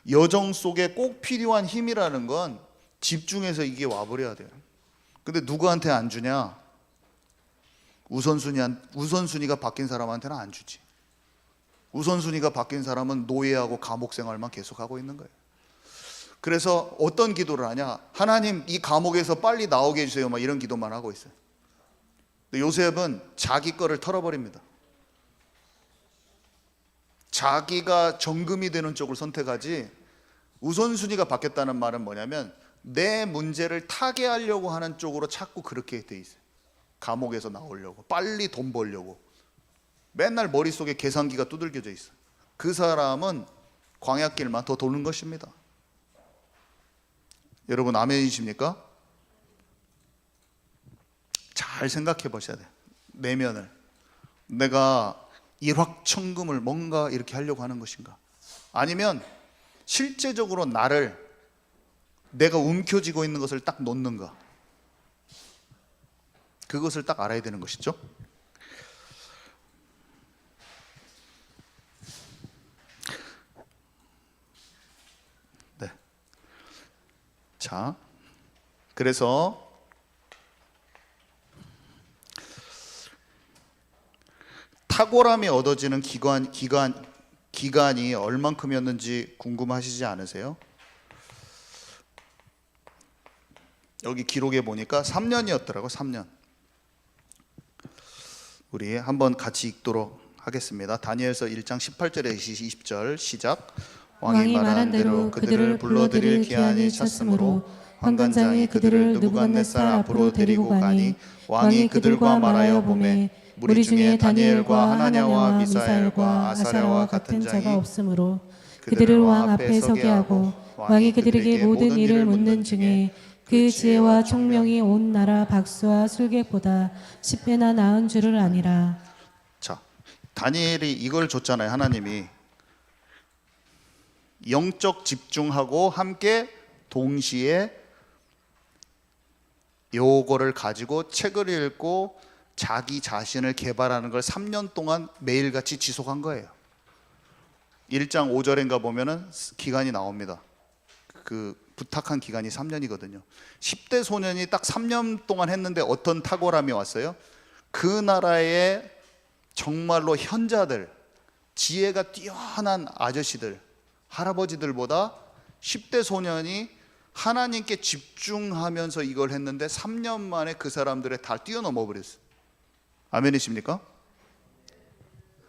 여정 속에 꼭 필요한 힘이라는 건 집중해서 이게 와버려야 돼요. 근데 누구한테 안 주냐? 우선순위가 바뀐 사람한테는 안 주지. 우선순위가 바뀐 사람은 노예하고 감옥 생활만 계속하고 있는 거예요. 그래서 어떤 기도를 하냐? 하나님, 이 감옥에서 빨리 나오게 해주세요, 막 이런 기도만 하고 있어요. 근데 요셉은 자기 거를 털어버립니다. 자기가 정금이 되는 쪽을 선택하지, 우선순위가 바뀌었다는 말은 뭐냐면 내 문제를 타개하려고 하는 쪽으로 자꾸 그렇게 돼 있어요. 감옥에서 나오려고, 빨리 돈 벌려고 맨날 머릿속에 계산기가 두들겨져 있어요. 그 사람은 광야길만 더 도는 것입니다. 여러분 아멘이십니까? 잘 생각해 보셔야 돼요. 내면을, 내가 일확천금을 뭔가 이렇게 하려고 하는 것인가, 아니면 실제적으로 나를, 내가 움켜쥐고 있는 것을 딱 놓는가, 그것을 딱 알아야 되는 것이죠. 네. 자, 그래서 탁월함이 얻어지는 기간이 얼만큼이었는지 궁금하시지 않으세요? 여기 기록에 보니까 3년이었더라고. 3년. 우리 한번 같이 읽도록 하겠습니다. 다니엘서 1장 18절에 20절 시작. 왕이 말한 대로 그들을 불러들일 기한이 찼으므로 환관장이 그들을 느부갓네살 앞으로 데리고 가니 왕이 그들과 말하여 보매 무리 중에 다니엘과 하나냐와 미사엘과 아사랴와 같은 자가 없으므로 그들을 왕 앞에 서게 하고 왕이 그들에게 모든 일을 묻는 중에 그 지혜와 총명이 온 나라 박수와 술객보다 10배나 나은 줄을 아니라. 자, 다니엘이 이걸 줬잖아요. 하나님이 영적 집중하고 함께 동시에 요거를 가지고 책을 읽고 자기 자신을 개발하는 걸 3년 동안 매일같이 지속한 거예요. 1장 5절인가 보면은 기간이 나옵니다. 그 부탁한 기간이 3년이거든요. 10대 소년이 딱 3년 동안 했는데 어떤 탁월함이 왔어요? 그 나라의 정말로 현자들, 지혜가 뛰어난 아저씨들, 할아버지들보다 10대 소년이 하나님께 집중하면서 이걸 했는데 3년 만에 그 사람들의 다 뛰어넘어 버렸어요. 아멘이십니까?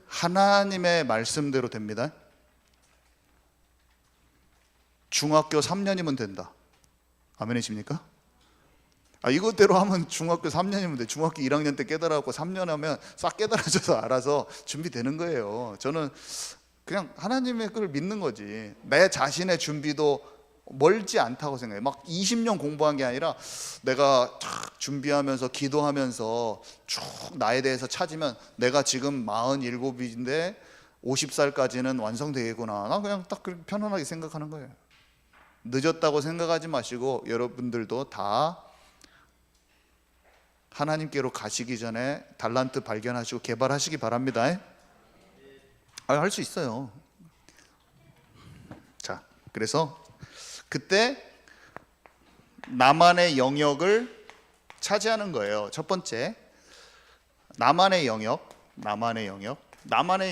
하나님의 말씀대로 됩니다. 중학교 3년이면 된다. 아멘이십니까? 이것대로 하면 중학교 3년이면 돼. 중학교 1학년 때 깨달았고 3년 하면 싹 깨달아져서 알아서 준비되는 거예요. 저는 그냥 하나님의 걸 믿는 거지. 내 자신의 준비도 멀지 않다고 생각해요. 막 20년 공부한 게 아니라 내가 준비하면서 기도하면서 쭉 나에 대해서 찾으면 내가 지금 47인데 50살까지는 완성되겠구나. 나 그냥 딱 그렇게 편안하게 생각하는 거예요. 늦었다고 생각하지 마시고 여러분들도 다 하나님께로 가시기 전에 달란트 발견하시고 개발하시기 바랍니다. 할 수 있어요. 자, 그래서 그때 나만의 영역을 차지하는 거예요. 첫 번째, 나만의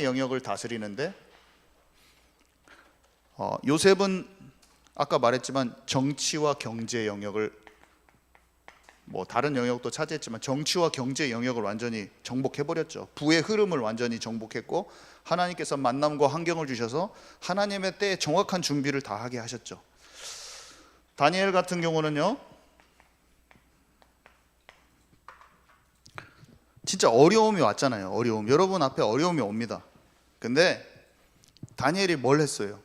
영역을 다스리는데 요셉은 아까 말했지만 정치와 경제 영역을, 뭐 다른 영역도 차지했지만 정치와 경제 영역을 완전히 정복해버렸죠. 부의 흐름을 완전히 정복했고 하나님께서 만남과 환경을 주셔서 하나님의 때에 정확한 준비를 다 하게 하셨죠. 다니엘 같은 경우는요, 진짜 어려움이 왔잖아요. 여러분 앞에 어려움이 옵니다. 근데 다니엘이 뭘 했어요?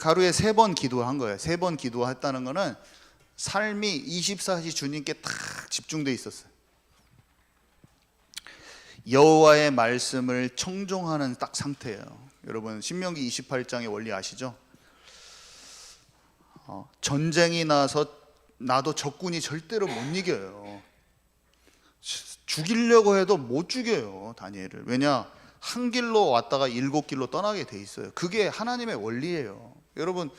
하루에 3번 기도한 거예요. 3번 기도했다는 거는 삶이 24시 주님께 딱 집중돼 있었어요. 여호와의 말씀을 청종하는 딱 상태예요. 여러분 신명기 28장의 원리 아시죠? 전쟁이 나도 적군이 절대로 못 이겨요. 죽이려고 해도 못 죽여요, 다니엘을. 왜냐? 한 길로 왔다가 7길로 떠나게 돼 있어요. 그게 하나님의 원리예요. 여러분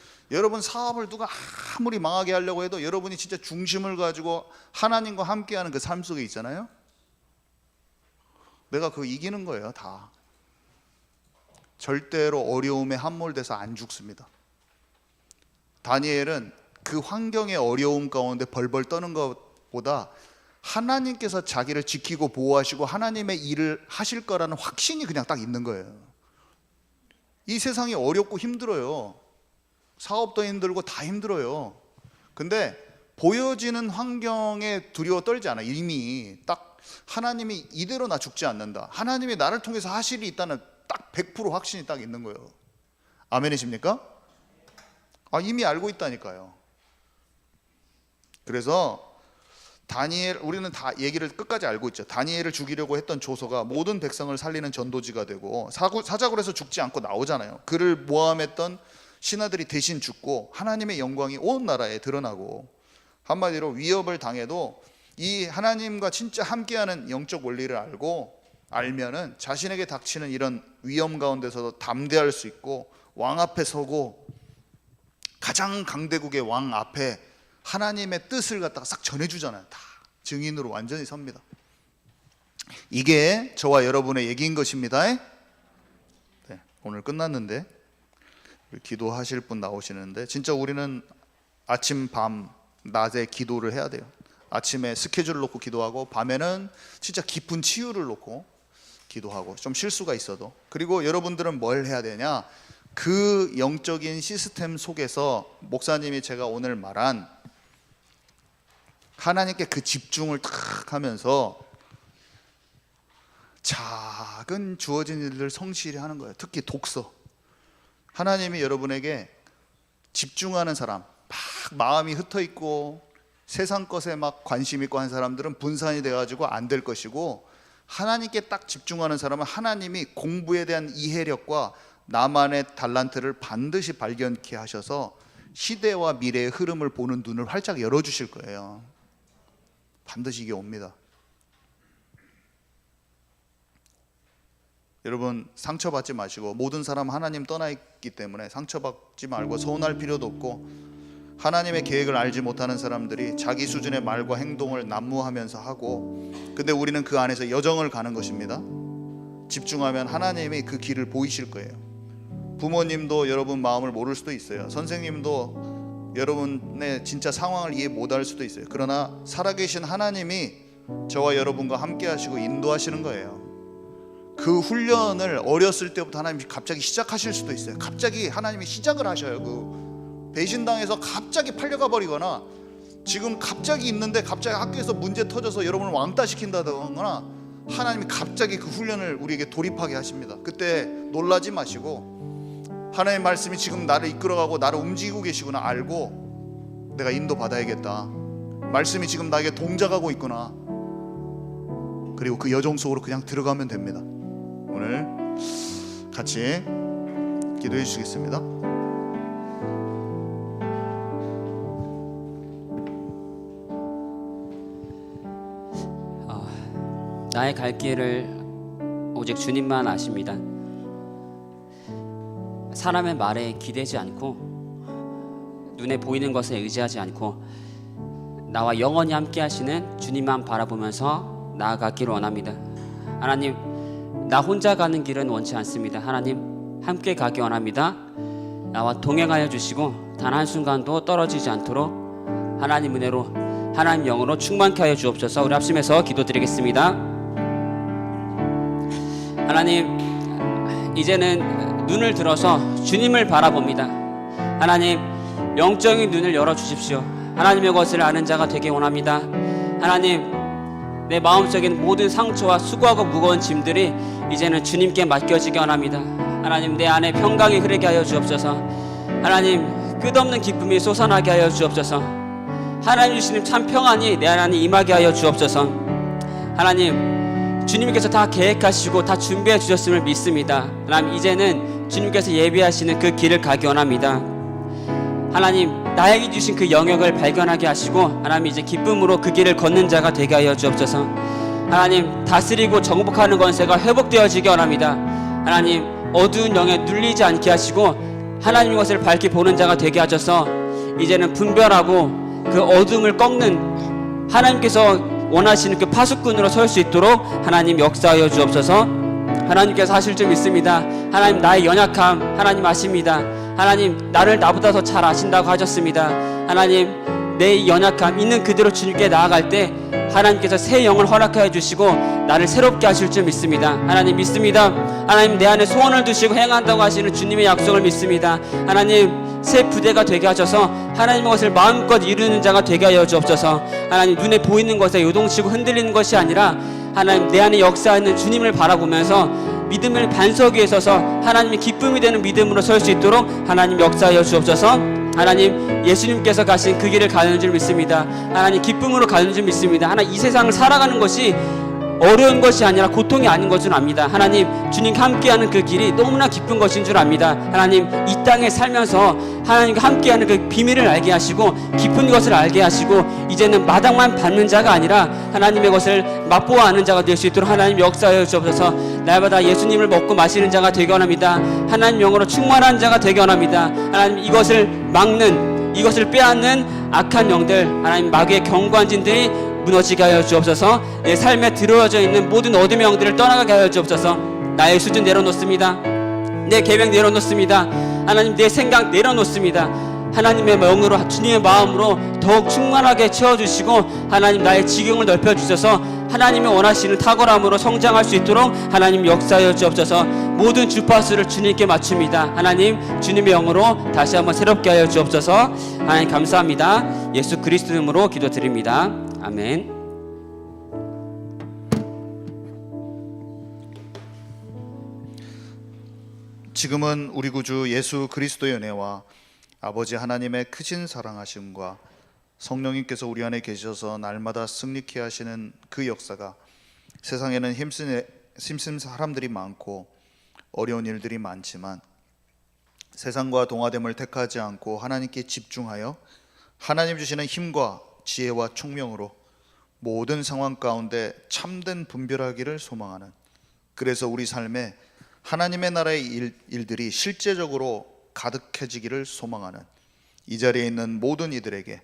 사업을 누가 아무리 망하게 하려고 해도 여러분이 진짜 중심을 가지고 하나님과 함께하는 그 삶 속에 있잖아요. 내가 그거 이기는 거예요, 다. 절대로 어려움에 함몰돼서 안 죽습니다. 다니엘은 그 환경의 어려움 가운데 벌벌 떠는 것보다 하나님께서 자기를 지키고 보호하시고 하나님의 일을 하실 거라는 확신이 그냥 딱 있는 거예요. 이 세상이 어렵고 힘들어요. 사업도 힘들고 다 힘들어요. 근데 보여지는 환경에 두려워 떨지 않아. 이미 딱 하나님이 이대로 나 죽지 않는다, 하나님이 나를 통해서 하실 일이 있다는 딱 100% 확신이 딱 있는 거예요. 아멘이십니까? 이미 알고 있다니까요. 그래서 다니엘, 우리는 다 얘기를 끝까지 알고 있죠. 다니엘을 죽이려고 했던 조서가 모든 백성을 살리는 전도지가 되고 사자굴에서 죽지 않고 나오잖아요. 그를 모함했던 신하들이 대신 죽고 하나님의 영광이 온 나라에 드러나고, 한마디로 위협을 당해도 이 하나님과 진짜 함께하는 영적 원리를 알면은 자신에게 닥치는 이런 위험 가운데서도 담대할 수 있고, 왕 앞에 서고 가장 강대국의 왕 앞에 하나님의 뜻을 갖다가 싹 전해주잖아요. 다 증인으로 완전히 섭니다. 이게 저와 여러분의 얘기인 것입니다. 네, 오늘 끝났는데 기도하실 분 나오시는데, 진짜 우리는 아침 밤 낮에 기도를 해야 돼요. 아침에 스케줄을 놓고 기도하고, 밤에는 진짜 깊은 치유를 놓고 기도하고, 좀 실수가 있어도. 그리고 여러분들은 뭘 해야 되냐, 그 영적인 시스템 속에서 목사님이 제가 오늘 말한 하나님께 그 집중을 탁 하면서 작은 주어진 일들을 성실히 하는 거예요. 특히 독서. 하나님이 여러분에게 집중하는 사람, 막 마음이 흩어 있고 세상 것에 막 관심 있고 한 사람들은 분산이 돼가지고 안 될 것이고, 하나님께 딱 집중하는 사람은 하나님이 공부에 대한 이해력과 나만의 달란트를 반드시 발견케 하셔서 시대와 미래의 흐름을 보는 눈을 활짝 열어주실 거예요. 반드시 이게 옵니다. 여러분, 상처받지 마시고, 모든 사람 하나님 떠나 있기 때문에 상처받지 말고 서운할 필요도 없고, 하나님의 계획을 알지 못하는 사람들이 자기 수준의 말과 행동을 난무하면서 하고, 근데 우리는 그 안에서 여정을 가는 것입니다. 집중하면 하나님이 그 길을 보이실 거예요. 부모님도 여러분 마음을 모를 수도 있어요. 선생님도 여러분의 진짜 상황을 이해 못할 수도 있어요. 그러나 살아계신 하나님이 저와 여러분과 함께 하시고 인도하시는 거예요. 그 훈련을 어렸을 때부터 하나님이 갑자기 시작하실 수도 있어요. 갑자기 하나님이 시작을 하셔요. 그 배신당해서 갑자기 팔려가 버리거나, 지금 갑자기 있는데 갑자기 학교에서 문제 터져서 여러분을 왕따 시킨다거나, 하나님이 갑자기 그 훈련을 우리에게 돌입하게 하십니다. 그때 놀라지 마시고, 하나님의 말씀이 지금 나를 이끌어가고 나를 움직이고 계시구나 알고, 내가 인도 받아야겠다, 말씀이 지금 나에게 동작하고 있구나, 그리고 그 여정 속으로 그냥 들어가면 됩니다. 오늘 같이 기도해 주시겠습니다. 나의 갈 길을 오직 주님만 아십니다. 사람의 말에 기대지 않고, 눈에 보이는 것에 의지하지 않고, 나와 영원히 함께 하시는 주님만 바라보면서 나아가기를 원합니다. 하나님, 나 혼자 가는 길은 원치 않습니다. 하나님, 함께 가기 원합니다. 나와 동행하여 주시고 단 한순간도 떨어지지 않도록 하나님 은혜로, 하나님 영으로 충만케 하여 주옵소서. 우리 합심해서 기도드리겠습니다. 하나님, 이제는 눈을 들어서 주님을 바라봅니다. 하나님, 영적인 눈을 열어주십시오. 하나님의 것을 아는 자가 되기 원합니다. 하나님, 내 마음속인 모든 상처와 수고하고 무거운 짐들이 이제는 주님께 맡겨지기 원합니다. 하나님, 내 안에 평강이 흐르게 하여 주옵소서. 하나님, 끝없는 기쁨이 솟아나게 하여 주옵소서. 하나님 주시는 참 평안이 내 안에 임하게 하여 주옵소서. 하나님, 주님께서 다 계획하시고 다 준비해 주셨음을 믿습니다. 하나님, 이제는 주님께서 예비하시는 그 길을 가기 원합니다. 하나님, 나에게 주신 그 영역을 발견하게 하시고, 하나님 이제 기쁨으로 그 길을 걷는 자가 되게 하여 주옵소서. 하나님, 다스리고 정복하는 권세가 회복되어지기 원합니다. 하나님, 어두운 영에 눌리지 않게 하시고 하나님의 것을 밝게 보는 자가 되게 하셔서 이제는 분별하고 그 어둠을 꺾는 하나님께서 원하시는 그 파수꾼으로 설 수 있도록 하나님 역사하여 주옵소서. 하나님께서 하실 줄 믿습니다. 하나님, 나의 연약함 하나님 아십니다. 하나님, 나를 나보다 더 잘 아신다고 하셨습니다. 하나님, 내 연약함 있는 그대로 주님께 나아갈 때 하나님께서 새 영을 허락하여 주시고 나를 새롭게 하실 줄 믿습니다. 하나님 믿습니다. 하나님, 내 안에 소원을 두시고 행한다고 하시는 주님의 약속을 믿습니다. 하나님, 새 부대가 되게 하셔서 하나님의 것을 마음껏 이루는 자가 되게 하여 주옵소서. 하나님, 눈에 보이는 것에 요동치고 흔들리는 것이 아니라 하나님, 내 안에 역사하는 주님을 바라보면서 믿음의 반석 위에 서서 하나님의 기쁨이 되는 믿음으로 설 수 있도록 하나님 역사하여 주옵소서. 하나님, 예수님께서 가신 그 길을 가는 줄 믿습니다. 하나님, 기쁨으로 가는 줄 믿습니다. 하나님, 이 세상을 살아가는 것이 어려운 것이 아니라 고통이 아닌 것을 압니다. 하나님, 주님과 함께하는 그 길이 너무나 기쁜 것인 줄 압니다. 하나님, 이 땅에 살면서 하나님과 함께하는 그 비밀을 알게 하시고 깊은 것을 알게 하시고 이제는 마당만 받는 자가 아니라 하나님의 것을 맛보아 아는 자가 될 수 있도록 하나님 역사하여 주옵소서. 날마다 예수님을 먹고 마시는 자가 되게 원합니다. 하나님 영으로 충만한 자가 되게 원합니다. 하나님, 이것을 막는, 이것을 빼앗는 악한 영들, 하나님 마귀의 경관진들이 무너지게 하여 주옵소서. 내 삶에 들어져 있는 모든 어둠의 영들을 떠나가게 하여 주옵소서. 나의 수준 내려놓습니다. 내 계획 내려놓습니다. 하나님, 내 생각 내려놓습니다. 하나님의 영으로, 주님의 마음으로 더욱 충만하게 채워주시고 하나님, 나의 지경을 넓혀주셔서 하나님이 원하시는 탁월함으로 성장할 수 있도록 하나님 역사하여 주옵소서. 모든 주파수를 주님께 맞춥니다. 하나님, 주님의 영으로 다시 한번 새롭게 하여 주옵소서. 하나님 감사합니다. 예수 그리스도 이름으로 기도드립니다. 아멘. 지금은 우리 구주 예수 그리스도의 은혜와 아버지 하나님의 크신 사랑하심과 성령님께서 우리 안에 계셔서 날마다 승리케 하시는 그 역사가, 세상에는 힘쓴 사람들이 많고 어려운 일들이 많지만 세상과 동화됨을 택하지 않고 하나님께 집중하여 하나님 주시는 힘과 지혜와 총명으로 모든 상황 가운데 참된 분별하기를 소망하는, 그래서 우리 삶에 하나님의 나라의 일들이 실제적으로 가득해지기를 소망하는 이 자리에 있는 모든 이들에게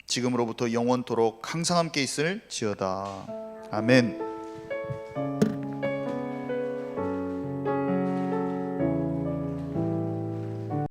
지금으로부터 영원토록 항상 함께 있을지어다. 아멘.